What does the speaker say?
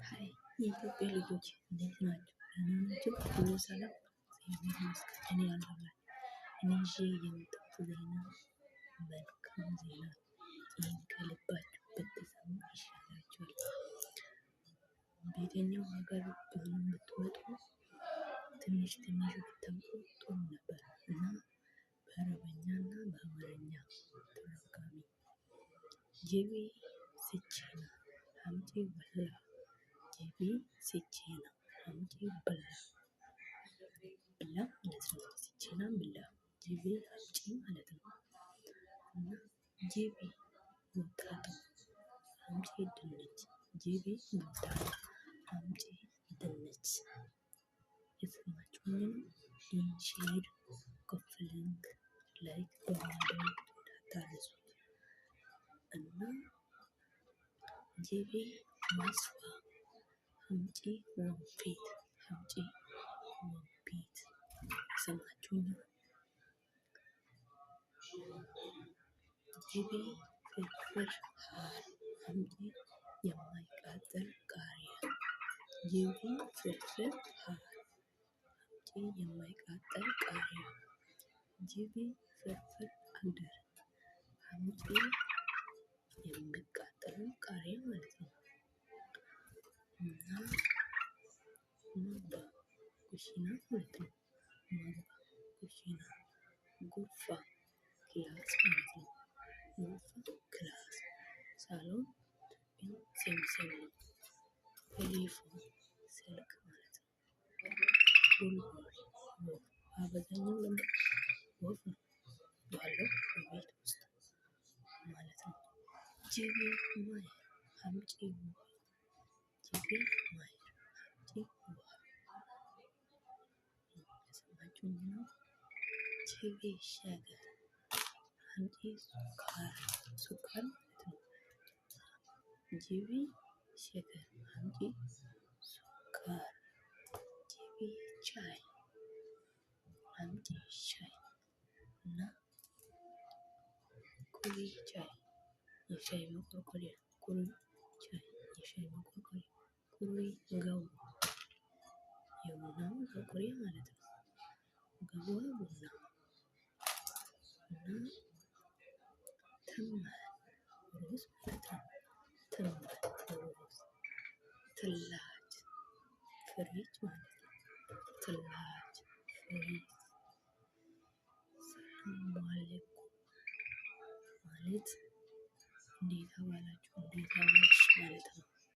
ሀይ የኢትዮጵያ ልጆች እንዴት ናችሁ? ደህና ናችሁ? ሁሉ ሰላም? እግዚአብሔር ይመስገን እኔ አለሁላችሁ። እኔ ይዤ የመጣሁት ዜና መልካም ዜና ነው። ይህን ከልባችሁ ብትሰሙ ይሻላችኋል። በየትኛው ሀገር ብትመጡ ትንሽ ብታውቁ ጥሩ ነበር እና በአረበኛና በአማርኛ ተረጋሚ ጅቢ ስቺና አምጪ በላ ጅቢ ስቺና አምጪ በላ ብላ ማለት ነው። ስቺና ብላ ጅቢ አምጪ ማለት ነው። እና ጅቢ ወጣቱ አምጪ ድንች ጅቢ ወጣቱ አምጪ ድንች የሰማችሁኝ ነው። ሼር ኮፕሊንግ ላይክ በማድረግ እንዳታረሱ እና ጅቢ ማስፋ አምጪ ወንፊት አምጪ ወንፊት የሰማችሁኝ ነው። ጅቢ ፍርፍር ሀር አምጪ የማይቃጠል ቃሪያ ጅቢ ፍርፍር ሀር አምጪ የማይቃጠል ቃሪያ ጅቢ ፍርፍር አደር አምጪ የሚቃጠል ቃሪያ ማለት ነው። እና ማባ ኩሽና ማለት ነው። ማባ ኩሽና ጉርፋ ክላስ ማለት ነው። ጉርፋ ክላስ ሳሎን ሴምሴም ነው። ቴሌፎን ስልክ ማለት ነው። ቡልቡል ወፍ አበዛኛው ወፍ ነው ያለው በቤት ውስጥ ማለት ነው። ጅቢ ማየር አምጪ ውሃ ጅቢ ማየር አምጪ ውሃ የሰማችሁኝ ነው። ጅቢ ሸገር አምጪ ሱካር ማለት ነው። ጅቢ ሸገር አምጪ ሱካር ጅቢ ቻይ አምጪ ሻይ እና ኩሪ ቻይ የሻይ መቆርቆሪያ ኩሪ ቻይ የሻይ መቆርቆሪያ ኩሪ ገው የቡና መቆርቆሪያ ማለት ነው። ገዋ ቡና እና ተመን ሩዝ ማለት ነው። ተመን ሩዝ ትላጅ ፍሪጅ ማለት ነው። ትላጅ ፍሪጅ ሰላም አለይኩም ማለት እንዴት አዋላችሁ እንዴት አዋልሽ ማለት ነው።